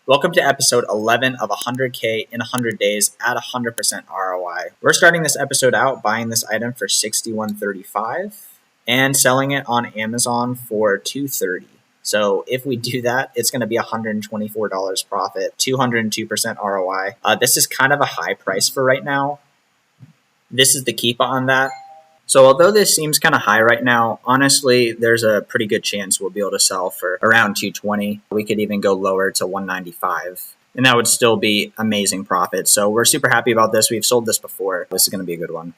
Welcome to episode 11 of 100K in 100 days at 100% ROI. We're starting this episode out buying this item for 𝗖cie_𝗰𝗶𝗹 and selling it on Amazon for $230. So if we do that, it's going to be $124 profit, 202% ROI. This is kind of a high price for right now. This is the 𝗖cie on that. So although this seems kind of high right now, honestly, there's a pretty good chance we'll be able to sell for around $220. We could even go lower to $195. And that would still be amazing profit. So we're super happy about this. We've sold this before. This is going to be a good one.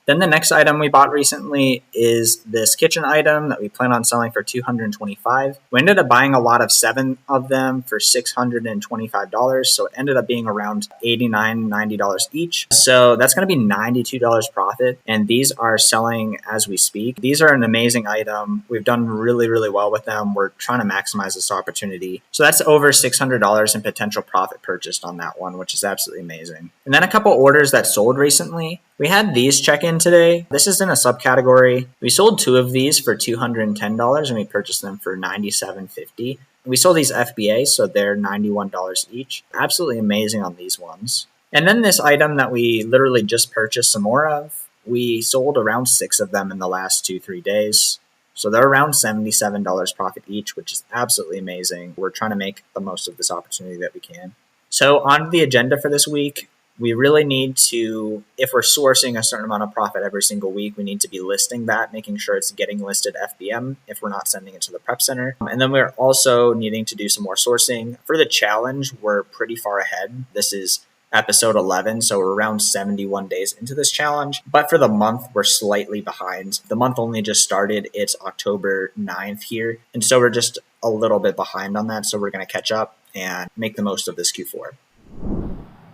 Then the next item we bought recently is this kitchen item that we plan on selling for $225. We ended up buying a lot of 7 of them for $625. So it ended up being around $89, $90 each. So that's going to be $92 profit. And these are selling as we speak. These are an amazing item. We've done really, really well with them. We're trying to maximize this opportunity. So that's over $600 in potential profit purchased on that one, which is absolutely amazing. And then a couple orders that sold recently. We had these check in today. This is in a subcategory. We sold 2 of these for $210 and we purchased them for $97.50. We sold these FBA, so they're $91 each. Absolutely amazing on these ones. And then this item that we literally just purchased some more of, we sold around 6 of them in the last 2-3 days. So they're around $77 profit each, which is absolutely amazing. We're trying to make the most of this opportunity that we can. So on the agenda for this week, we really need to, if we're sourcing a certain amount of profit every single week, we need to be listing that, making sure it's getting listed FBM if we're not sending it to the prep center. And then we're also needing to do some more sourcing. For the challenge, we're pretty far ahead. This is episode 11, so we're around 71 days into this challenge. But for the month, we're slightly behind. The month only just started. It's October 9th here. And so we're just a little bit behind on that. So we're going to catch up and make the most of this Q4.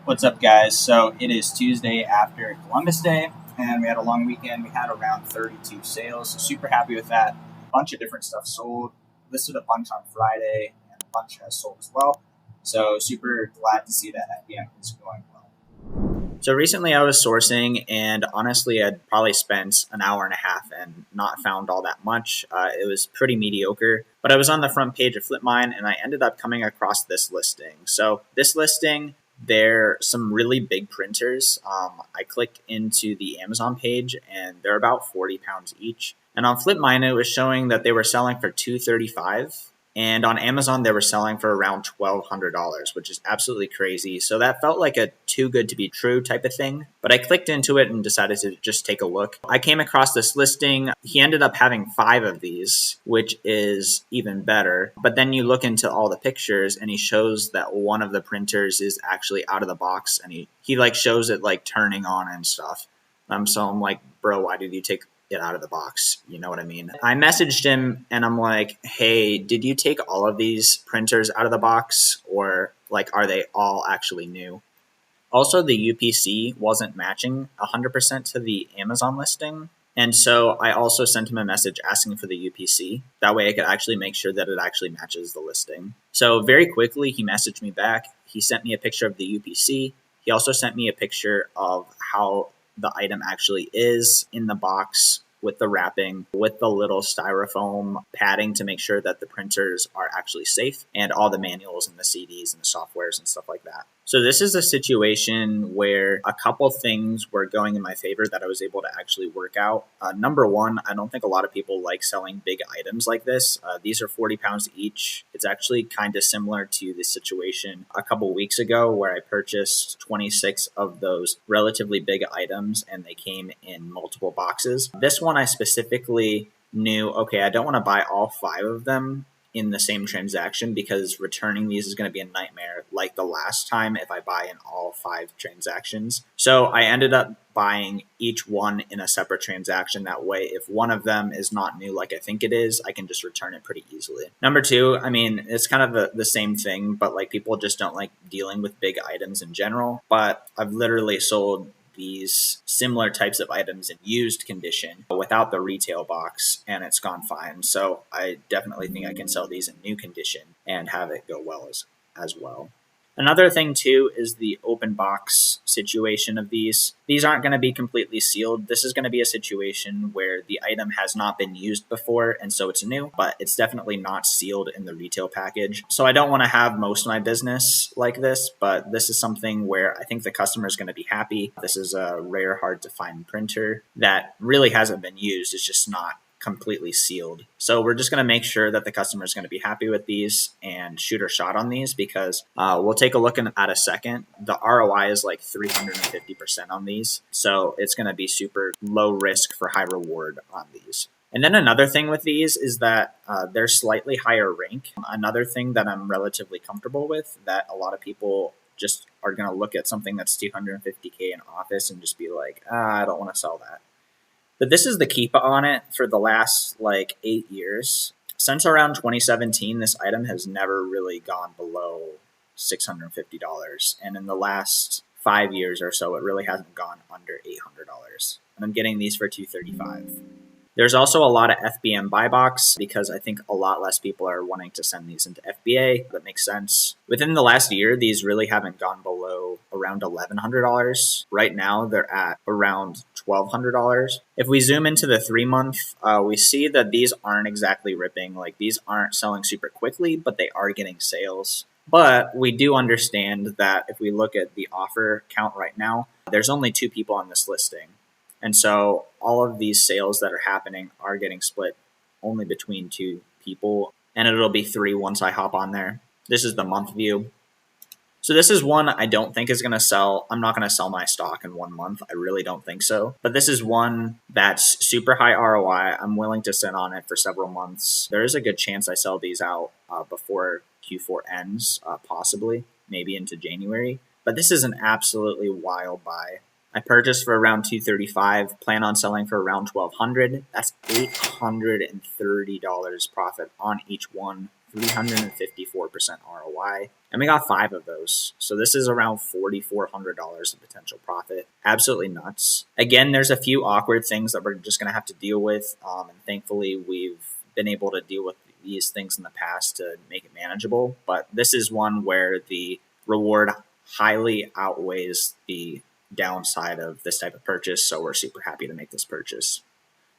What's up, guys? So it is Tuesday after Columbus Day, and we had a long weekend. We had around 32 sales, so super happy with that. A bunch of different stuff sold. Listed a bunch on Friday, and a bunch has sold as well. So super glad to see that FBM is going well. So recently I was sourcing, and honestly, I'd probably spent an hour and a half and not found all that much. It was pretty mediocre, but I was on the front page of FlipMine, and I ended up coming across this listing. So this listing, they're some really big printers. I clicked into the Amazon page and they're about 40 pounds each. And on FlipMine, it was showing that they were selling for $235. And on Amazon, they were selling for around $1,200, which is absolutely crazy. So that felt like a too good to be true type of thing. But I clicked into it and decided to just take a look. I came across this listing. He ended up having 5 of these, which is even better. But then you look into all the pictures and he shows that one of the printers is actually out of the box. And he like shows it like turning on and stuff. So I'm like, bro, why did you take it out of the box? You know what I mean? I messaged him and I'm like, hey, did you take all of these printers out of the box, or like, are they all actually new? Also, the UPC wasn't matching 100% to the Amazon listing. And so I also sent him a message asking for the UPC. That way I could actually make sure that it actually matches the listing. So very quickly, he messaged me back. He sent me a picture of the UPC. He also sent me a picture of how the item actually is in the box with the wrapping, with the little styrofoam padding to make sure that the printers are actually safe, and all the manuals and the CDs and the softwares and stuff like that. So this is a situation where a couple things were going in my favor that I was able to actually work out. Number one, I don't think a lot of people like selling big items like this. These are 40 pounds each. It's actually kind of similar to the situation a couple weeks ago where I purchased 26 of those relatively big items and they came in multiple boxes. This one I specifically knew, okay, I don't want to buy all 5 of them in the same transaction because returning these is going to be a nightmare like the last time if I buy in all 5 transactions. So I ended up buying each one in a separate transaction. That way, if one of them is not new like I think it is, I can just return it pretty easily. Number 2, I mean, it's kind of the same thing, but like people just don't like dealing with big items in general. But I've literally sold these similar types of items in used condition without the retail box, and it's gone fine. So I definitely think I can sell these in new condition and have it go well as well. Another thing too is the open box situation of these. These aren't going to be completely sealed. This is going to be a situation where the item has not been used before, and so it's new, but it's definitely not sealed in the retail package. So I don't want to have most of my business like this, but this is something where I think the customer is going to be happy. This is a rare, hard to find printer that really hasn't been used. It's just not completely sealed. So we're just going to make sure that the customer is going to be happy with these and shoot our shot on these, because we'll take a look at a second. The ROI is like 350% on these. So it's going to be super low risk for high reward on these. And then another thing with these is that they're slightly higher rank. Another thing that I'm relatively comfortable with, that a lot of people just are going to look at something that's 250K in office and just be like, I don't want to sell that. But this is the 𝗖cie on it for the last like 8 years. Since around 2017, this item has never really gone below $650. And in the last 5 years or so, it really hasn't gone under $800. And I'm getting these for $235. There's also a lot of FBM buy box because I think a lot less people are wanting to send these into FBA. That makes sense. Within the last year, these really haven't gone below around $1,100. Right now, they're at around $1,200. If we zoom into the 3 month, we see that these aren't exactly ripping. Like, these aren't selling super quickly, but they are getting sales. But we do understand that if we look at the offer count right now, there's only 2 people on this listing. And so all of these sales that are happening are getting split only between 2 people, and it'll be 3 once I hop on there. This is the month view. So this is one I don't think is going to sell. I'm not going to sell my stock in 1 month. I really don't think so. But this is one that's super high ROI. I'm willing to sit on it for several months. There is a good chance I sell these out before Q4 ends, possibly, maybe into January. But this is an absolutely wild buy. I purchased for around $235, plan on selling for around $1,200. That's $830 profit on each one, 354% ROI. And we got 5 of those. So this is around $4,400 in potential profit. Absolutely nuts. Again, there's a few awkward things that we're just going to have to deal with. And thankfully, we've been able to deal with these things in the past to make it manageable. But this is one where the reward highly outweighs the downside of this type of purchase, so we're super happy to make this purchase.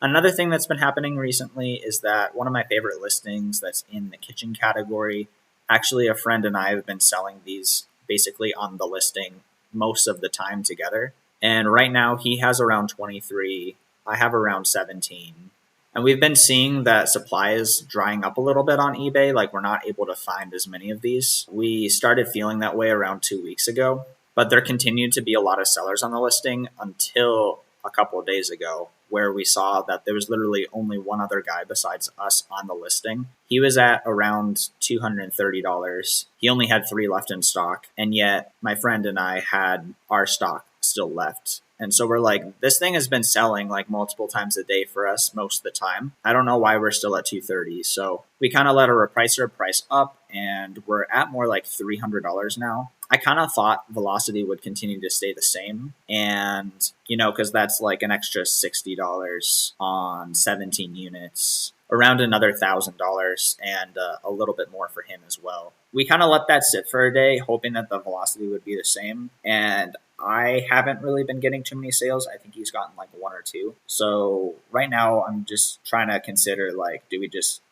Another thing that's been happening recently is that one of my favorite listings that's in the kitchen category, actually a friend and I have been selling these basically on the listing most of the time together. And right now he has around 23, I have around 17. And we've been seeing that supply is drying up a little bit on eBay, like we're not able to find as many of these. We started feeling that way around 2 weeks ago. But there continued to be a lot of sellers on the listing until a couple of days ago, where we saw that there was literally only one other guy besides us on the listing. He was at around $230. He only had 3 left in stock. And yet my friend and I had our stock still left. And so we're like, this thing has been selling like multiple times a day for us most of the time. I don't know why we're still at $230. So we kind of let our repricer price up, and we're at more like $300 now. I kind of thought velocity would continue to stay the same. And, because that's like an extra $60 on 17 units, around another $1,000, and a little bit more for him as well. We kind of let that sit for a day, hoping that the velocity would be the same. And I haven't really been getting too many sales. I think he's gotten like 1 or 2. So right now I'm just trying to consider, like, do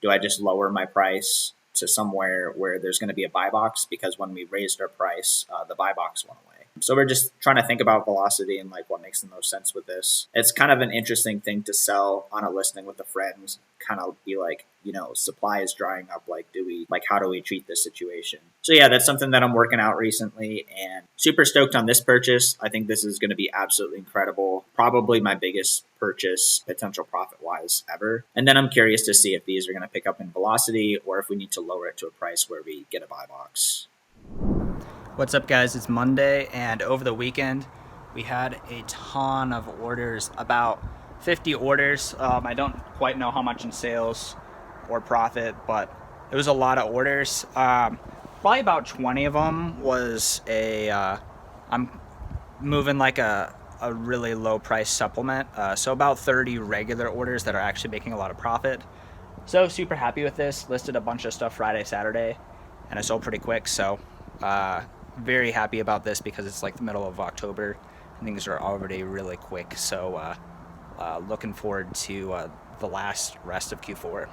I just lower my price to somewhere where there's going to be a buy box? Because when we raised our price, the buy box went away. So we're just trying to think about velocity and like what makes the most sense with this. It's kind of an interesting thing to sell on a listing with a friend, kind of be like, supply is drying up. Like, how do we treat this situation? So yeah, that's something that I'm working out recently, and super stoked on this purchase. I think this is going to be absolutely incredible. Probably my biggest purchase potential profit wise ever. And then I'm curious to see if these are going to pick up in velocity or if we need to lower it to a price where we get a buy box. What's up, guys? It's Monday, and over the weekend we had a ton of orders, about 50 orders. I don't quite know how much in sales or profit, but it was a lot of orders. Probably about 20 of them was I'm moving like a really low price supplement. So about 30 regular orders that are actually making a lot of profit. So super happy with this. Listed a bunch of stuff Friday, Saturday, and I sold pretty quick. So very happy about this because it's like the middle of October and things are already really quick. So looking forward to the rest of Q4.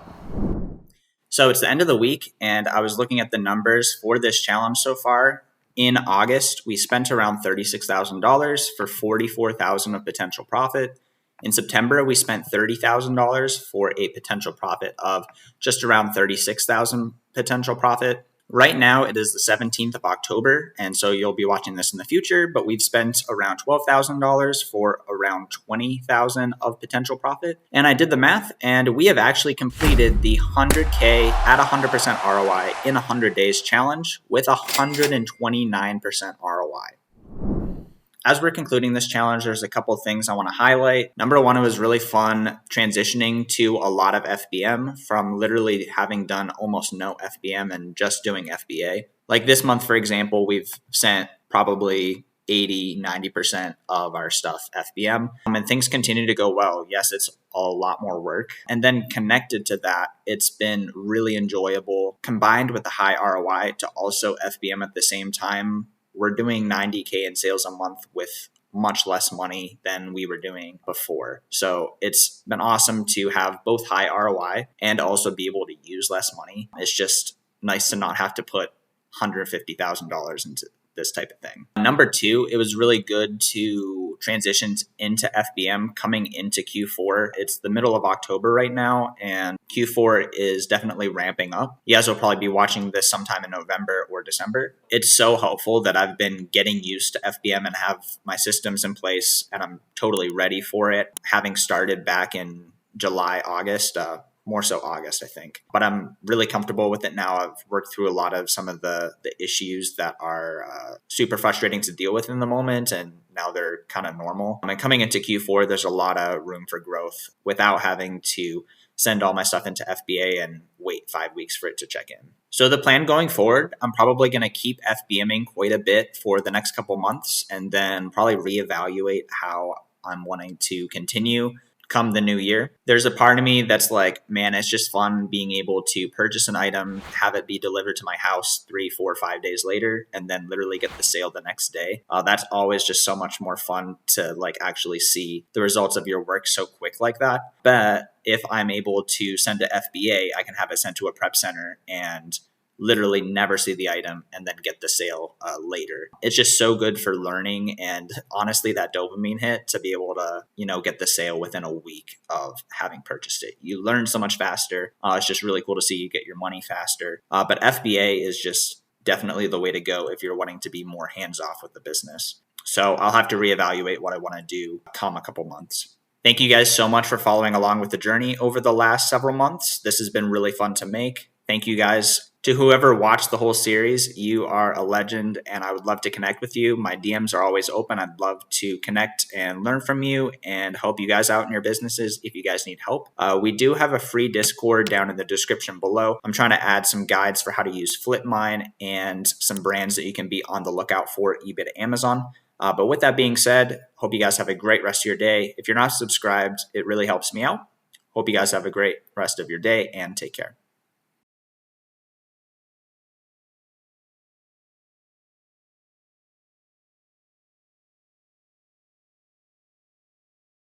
So it's the end of the week, and I was looking at the numbers for this challenge so far. In August, we spent around $36,000 for $44,000 of potential profit. In September, we spent $30,000 for a potential profit of just around $36,000 potential profit. Right now, it is the 17th of October, and so you'll be watching this in the future, but we've spent around $12,000 for around $20,000 of potential profit. And I did the math, and we have actually completed the 100K at 100% ROI in 100 days challenge with 129% ROI. As we're concluding this challenge, there's a couple of things I want to highlight. Number one, it was really fun transitioning to a lot of FBM from literally having done almost no FBM and just doing FBA. Like this month, for example, we've sent probably 80-90% of our stuff FBM, and things continue to go well. Yes, it's a lot more work. And then connected to that, it's been really enjoyable combined with the high ROI to also FBM at the same time. We're doing 90K in sales a month with much less money than we were doing before. So it's been awesome to have both high ROI and also be able to use less money. It's just nice to not have to put $150,000 into this type of thing. Number two, it was really good to transition into FBM coming into Q4. It's the middle of October right now, and Q4 is definitely ramping up. You guys will probably be watching this sometime in November or December. It's so helpful that I've been getting used to FBM and have my systems in place, and I'm totally ready for it, having started back in July, August, more so August, I think. But I'm really comfortable with it now. I've worked through a lot of some of the issues that are super frustrating to deal with in the moment, and now they're kind of normal. And coming into Q4, there's a lot of room for growth without having to send all my stuff into FBA and wait 5 weeks for it to check in. So the plan going forward, I'm probably going to keep FBMing quite a bit for the next couple months and then probably reevaluate how I'm wanting to continue come the new year. There's a part of me that's like, man, it's just fun being able to purchase an item, have it be delivered to my house 3, 4, 5 days later, and then literally get the sale the next day. That's always just so much more fun to like actually see the results of your work so quick like that. But if I'm able to send to FBA, I can have it sent to a prep center and literally never see the item and then get the sale later. It's just so good for learning, and honestly that dopamine hit to be able to, get the sale within a week of having purchased it. You learn so much faster. It's just really cool to see you get your money faster. But FBA is just definitely the way to go if you're wanting to be more hands-off with the business. So I'll have to reevaluate what I want to do come a couple months. Thank you guys so much for following along with the journey over the last several months. This has been really fun to make. Thank you guys. To whoever watched the whole series, you are a legend, and I would love to connect with you. My DMs are always open. I'd love to connect and learn from you and help you guys out in your businesses if you guys need help. We do have a free Discord down in the description below. I'm trying to add some guides for how to use 𝗬𝗏 and some brands that you can be on the lookout for eBay to Amazon. But with that being said, hope you guys have a great rest of your day. If you're not subscribed, it really helps me out. Hope you guys have a great rest of your day and take care.